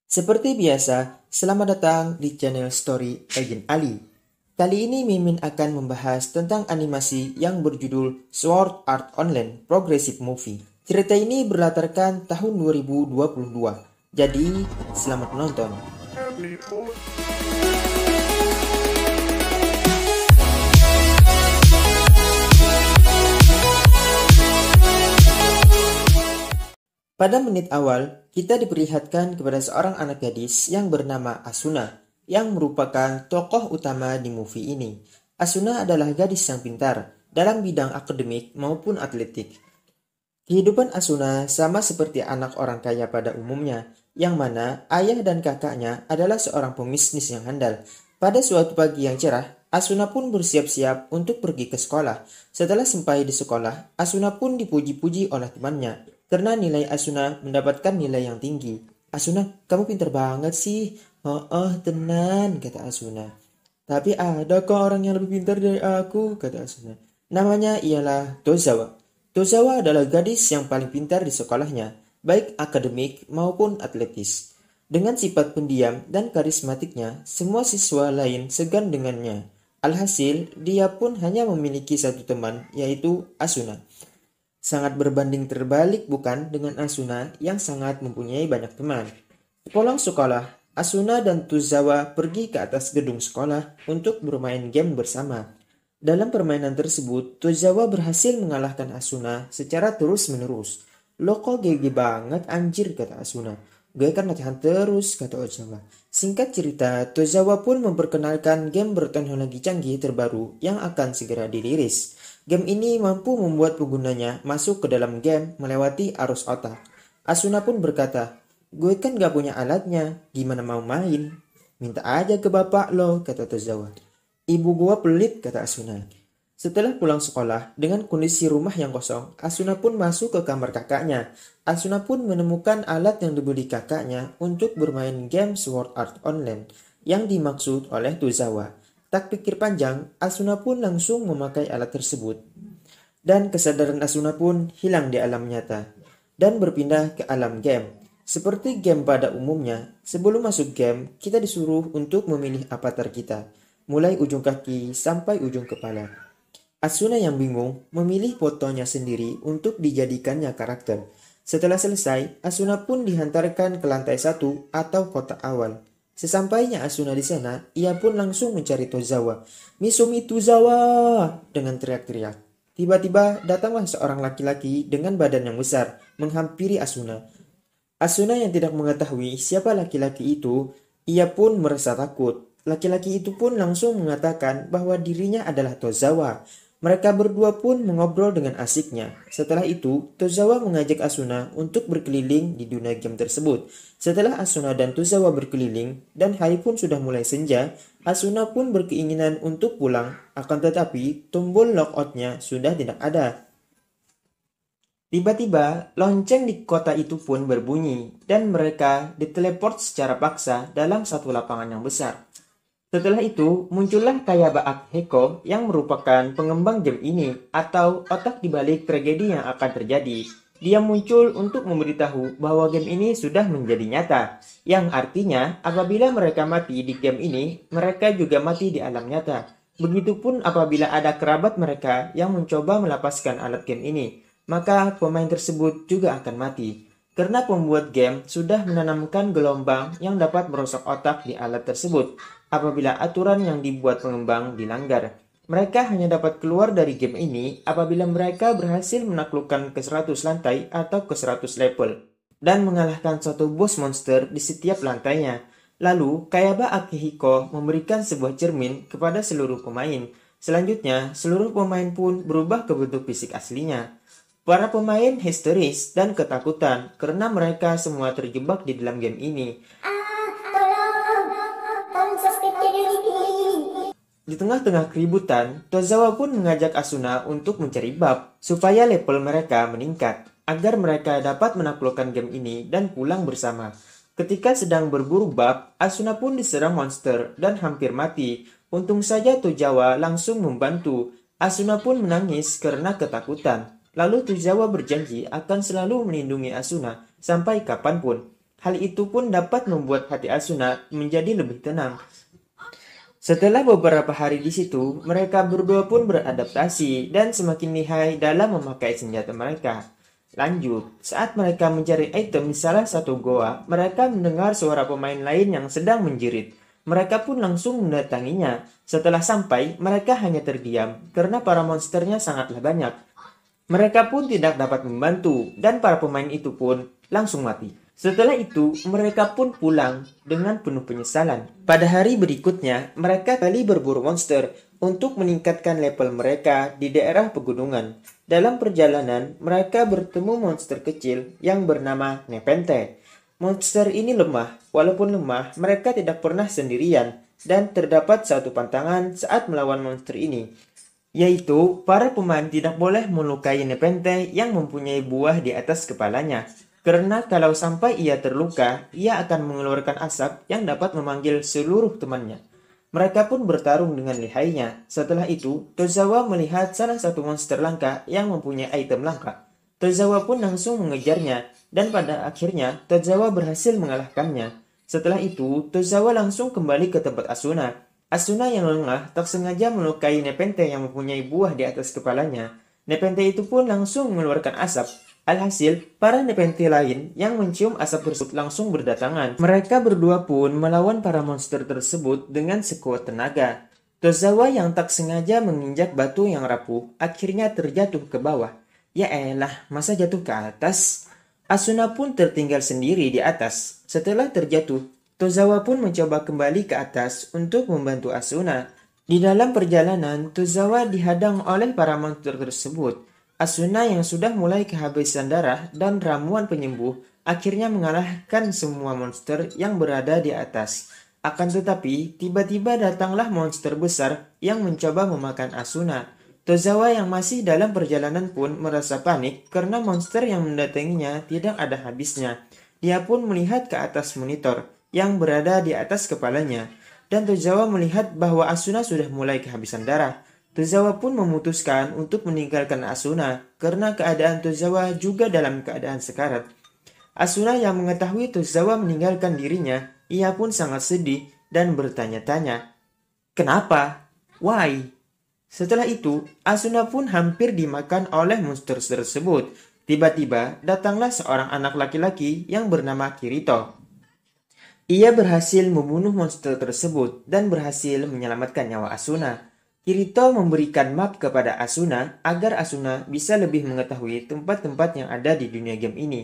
Seperti biasa, selamat datang di channel Story Agent Ali. Kali ini Mimin akan membahas tentang animasi yang berjudul Sword Art Online Progressive Movie. Cerita ini berlatarkan tahun 2022. Jadi, selamat menonton. Pada menit awal, kita diperlihatkan kepada seorang anak gadis yang bernama Asuna, yang merupakan tokoh utama di movie ini. Asuna adalah gadis yang pintar dalam bidang akademik maupun atletik. Kehidupan Asuna sama seperti anak orang kaya pada umumnya, yang mana ayah dan kakaknya adalah seorang pembisnis yang handal. Pada suatu pagi yang cerah, Asuna pun bersiap-siap untuk pergi ke sekolah. Setelah sampai di sekolah, Asuna pun dipuji-puji oleh temannya karena nilai Asuna mendapatkan nilai yang tinggi. "Asuna, kamu pintar banget sih." "Oh, tenan," kata Asuna. "Tapi ada kok orang yang lebih pintar dari aku," kata Asuna. Namanya ialah Tozawa. Tozawa adalah gadis yang paling pintar di sekolahnya, baik akademik maupun atletis. Dengan sifat pendiam dan karismatiknya, semua siswa lain segan dengannya. Alhasil, dia pun hanya memiliki satu teman, yaitu Asuna. Sangat berbanding terbalik bukan dengan Asuna yang sangat mempunyai banyak teman. Pulang sekolah, Asuna dan Tozawa pergi ke atas gedung sekolah untuk bermain game bersama. Dalam permainan tersebut, Tozawa berhasil mengalahkan Asuna secara terus-menerus. "Lo kok GG banget anjir," kata Asuna. "Gue kan latihan terus," kata Tozawa. Singkat cerita, Tozawa pun memperkenalkan game berteknologi canggih terbaru yang akan segera dirilis. Game ini mampu membuat penggunanya masuk ke dalam game melewati arus otak. Asuna pun berkata, "Gue kan gak punya alatnya, gimana mau main?" "Minta aja ke bapak lo," kata Tozawa. "Ibu gua pelit," kata Asuna. Setelah pulang sekolah, dengan kondisi rumah yang kosong, Asuna pun masuk ke kamar kakaknya. Asuna pun menemukan alat yang dibeli kakaknya untuk bermain game Sword Art Online yang dimaksud oleh Tozawa. Tak pikir panjang, Asuna pun langsung memakai alat tersebut. Dan kesadaran Asuna pun hilang di alam nyata dan berpindah ke alam game. Seperti game pada umumnya, sebelum masuk game, kita disuruh untuk memilih avatar kita, mulai ujung kaki sampai ujung kepala. Asuna yang bingung memilih fotonya sendiri untuk dijadikannya karakter. Setelah selesai, Asuna pun dihantarkan ke lantai 1 atau kotak awal. Sesampainya Asuna di sana, ia pun langsung mencari Tozawa. "Misumi Tozawa!" dengan teriak-teriak. Tiba-tiba datanglah seorang laki-laki dengan badan yang besar menghampiri Asuna. Asuna yang tidak mengetahui siapa laki-laki itu, ia pun merasa takut. Laki-laki itu pun langsung mengatakan bahwa dirinya adalah Tozawa. Mereka berdua pun mengobrol dengan asiknya. Setelah itu, Tozawa mengajak Asuna untuk berkeliling di dunia game tersebut. Setelah Asuna dan Tozawa berkeliling, dan hari pun sudah mulai senja, Asuna pun berkeinginan untuk pulang, akan tetapi tombol lockout-nya sudah tidak ada. Tiba-tiba, lonceng di kota itu pun berbunyi, dan mereka diteleport secara paksa dalam satu lapangan yang besar. Setelah itu, muncullah Kayaba Akihiko yang merupakan pengembang game ini atau otak dibalik tragedi yang akan terjadi. Dia muncul untuk memberitahu bahwa game ini sudah menjadi nyata, yang artinya apabila mereka mati di game ini, mereka juga mati di alam nyata. Begitupun apabila ada kerabat mereka yang mencoba melepaskan alat game ini, maka pemain tersebut juga akan mati. Karena pembuat game sudah menanamkan gelombang yang dapat merusak otak di alat tersebut apabila aturan yang dibuat pengembang dilanggar. Mereka hanya dapat keluar dari game ini apabila mereka berhasil menaklukkan ke 100 lantai atau ke 100 level dan mengalahkan satu bos monster di setiap lantainya. Lalu, Kayaba Akihiko memberikan sebuah cermin kepada seluruh pemain. Selanjutnya, seluruh pemain pun berubah ke bentuk fisik aslinya. Para pemain histeris dan ketakutan karena mereka semua terjebak di dalam game ini. Di tengah-tengah keributan, Tozawa pun mengajak Asuna untuk mencari bab supaya level mereka meningkat agar mereka dapat menaklukkan game ini dan pulang bersama. Ketika sedang berburu bab, Asuna pun diserang monster dan hampir mati. Untung saja Tozawa langsung membantu. Asuna pun menangis karena ketakutan. Lalu Tozawa berjanji akan selalu melindungi Asuna sampai kapanpun. Hal itu pun dapat membuat hati Asuna menjadi lebih tenang. Setelah beberapa hari di situ, mereka berdua pun beradaptasi dan semakin lihai dalam memakai senjata mereka. Lanjut, saat mereka mencari item di salah satu goa, mereka mendengar suara pemain lain yang sedang menjerit. Mereka pun langsung mendatanginya. Setelah sampai, mereka hanya terdiam karena para monsternya sangatlah banyak. Mereka pun tidak dapat membantu dan para pemain itu pun langsung mati. Setelah itu, mereka pun pulang dengan penuh penyesalan. Pada hari berikutnya, mereka kembali berburu monster untuk meningkatkan level mereka di daerah pegunungan. Dalam perjalanan, mereka bertemu monster kecil yang bernama Nepenthe. Monster ini lemah. Walaupun lemah, mereka tidak pernah sendirian dan terdapat satu pantangan saat melawan monster ini, yaitu para pemain tidak boleh melukai Nepenthe yang mempunyai buah di atas kepalanya. Karena kalau sampai ia terluka, ia akan mengeluarkan asap yang dapat memanggil seluruh temannya. Mereka pun bertarung dengan lihainya. Setelah itu, Tozawa melihat salah satu monster langka yang mempunyai item langka. Tozawa pun langsung mengejarnya, dan pada akhirnya Tozawa berhasil mengalahkannya. Setelah itu, Tozawa langsung kembali ke tempat Asuna. Asuna yang lengah tak sengaja melukai Nepenthe yang mempunyai buah di atas kepalanya. Nepenthe itu pun langsung mengeluarkan asap. Alhasil, para Nepenthe lain yang mencium asap tersebut langsung berdatangan. Mereka berdua pun melawan para monster tersebut dengan sekuat tenaga. Tozawa yang tak sengaja menginjak batu yang rapuh akhirnya terjatuh ke bawah. Ya elah, masa jatuh ke atas? Asuna pun tertinggal sendiri di atas. Setelah terjatuh, Tozawa pun mencoba kembali ke atas untuk membantu Asuna. Di dalam perjalanan, Tozawa dihadang oleh para monster tersebut. Asuna yang sudah mulai kehabisan darah dan ramuan penyembuh akhirnya mengalahkan semua monster yang berada di atas. Akan tetapi, tiba-tiba datanglah monster besar yang mencoba memakan Asuna. Tozawa yang masih dalam perjalanan pun merasa panik karena monster yang mendatanginya tidak ada habisnya. Dia pun melihat ke atas monitor yang berada di atas kepalanya, dan Tozawa melihat bahwa Asuna sudah mulai kehabisan darah. Tozawa pun memutuskan untuk meninggalkan Asuna karena keadaan Tozawa juga dalam keadaan sekarat. Asuna yang mengetahui Tozawa meninggalkan dirinya, ia pun sangat sedih dan bertanya-tanya, "Kenapa? Why?" Setelah itu, Asuna pun hampir dimakan oleh monster tersebut. Tiba-tiba datanglah seorang anak laki-laki yang bernama Kirito. Ia berhasil membunuh monster tersebut dan berhasil menyelamatkan nyawa Asuna. Kirito memberikan map kepada Asuna agar Asuna bisa lebih mengetahui tempat-tempat yang ada di dunia game ini.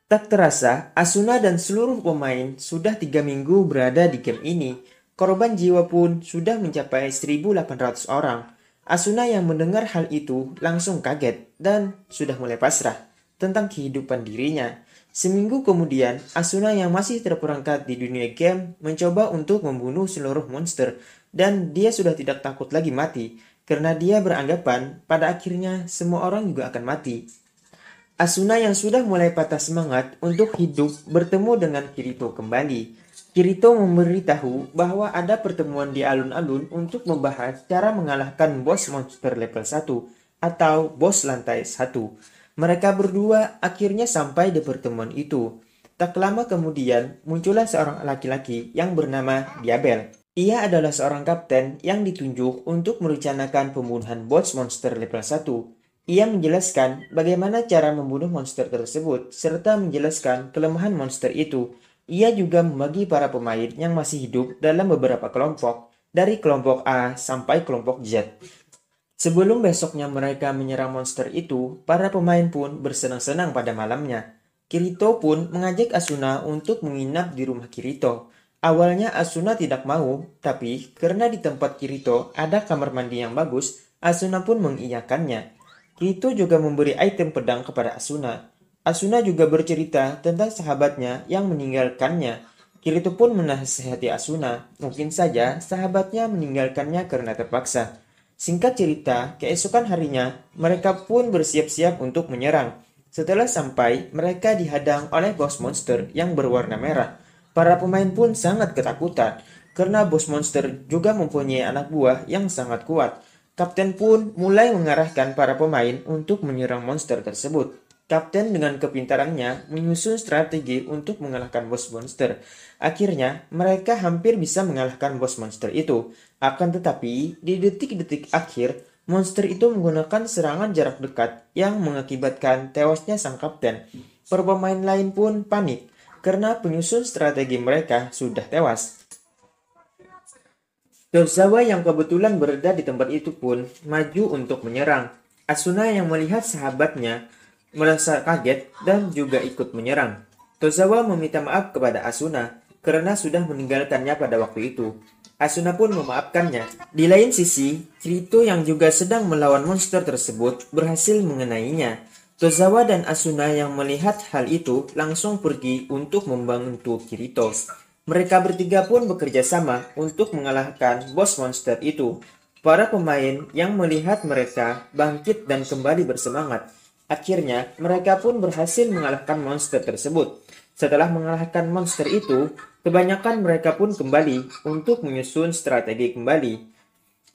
Tak terasa, Asuna dan seluruh pemain sudah 3 minggu berada di game ini. Korban jiwa pun sudah mencapai 1.800 orang. Asuna yang mendengar hal itu langsung kaget dan sudah mulai pasrah tentang kehidupan dirinya. Seminggu kemudian, Asuna yang masih terperangkap di dunia game mencoba untuk membunuh seluruh monster. Dan dia sudah tidak takut lagi mati, karena dia beranggapan pada akhirnya semua orang juga akan mati. Asuna yang sudah mulai patah semangat untuk hidup bertemu dengan Kirito kembali. Kirito memberitahu bahwa ada pertemuan di alun-alun untuk membahas cara mengalahkan bos monster level 1 atau bos lantai 1. Mereka berdua akhirnya sampai di pertemuan itu. Tak lama kemudian muncullah seorang laki-laki yang bernama Diabel. Ia adalah seorang kapten yang ditunjuk untuk merencanakan pembunuhan bos monster level 1. Ia menjelaskan bagaimana cara membunuh monster tersebut, serta menjelaskan kelemahan monster itu. Ia juga membagi para pemain yang masih hidup dalam beberapa kelompok, dari kelompok A sampai kelompok Z. Sebelum besoknya mereka menyerang monster itu, para pemain pun bersenang-senang pada malamnya. Kirito pun mengajak Asuna untuk menginap di rumah Kirito. Awalnya Asuna tidak mau, tapi karena di tempat Kirito ada kamar mandi yang bagus, Asuna pun mengiyakannya. Kirito juga memberi item pedang kepada Asuna. Asuna juga bercerita tentang sahabatnya yang meninggalkannya. Kirito pun menasihati Asuna. Mungkin saja sahabatnya meninggalkannya karena terpaksa. Singkat cerita, keesokan harinya, mereka pun bersiap-siap untuk menyerang. Setelah sampai, mereka dihadang oleh bos monster yang berwarna merah. Para pemain pun sangat ketakutan, karena bos monster juga mempunyai anak buah yang sangat kuat. Kapten pun mulai mengarahkan para pemain untuk menyerang monster tersebut. Kapten dengan kepintarannya menyusun strategi untuk mengalahkan bos monster. Akhirnya, mereka hampir bisa mengalahkan bos monster itu. Akan tetapi, di detik-detik akhir, monster itu menggunakan serangan jarak dekat yang mengakibatkan tewasnya sang kapten. Para pemain lain pun panik karena penyusun strategi mereka sudah tewas. Tozawa yang kebetulan berada di tempat itu pun maju untuk menyerang. Asuna yang melihat sahabatnya merasa kaget dan juga ikut menyerang. Tozawa meminta maaf kepada Asuna karena sudah meninggalkannya pada waktu itu. Asuna pun memaafkannya. Di lain sisi, Kirito yang juga sedang melawan monster tersebut berhasil mengenainya. Tozawa dan Asuna yang melihat hal itu langsung pergi untuk membantu Kirito. Mereka bertiga pun bekerja sama untuk mengalahkan bos monster itu. Para pemain yang melihat mereka bangkit dan kembali bersemangat. Akhirnya, mereka pun berhasil mengalahkan monster tersebut. Setelah mengalahkan monster itu, kebanyakan mereka pun kembali untuk menyusun strategi kembali.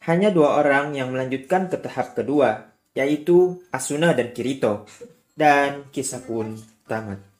Hanya 2 orang yang melanjutkan ke tahap kedua, yaitu Asuna dan Kirito. Dan kisah pun tamat.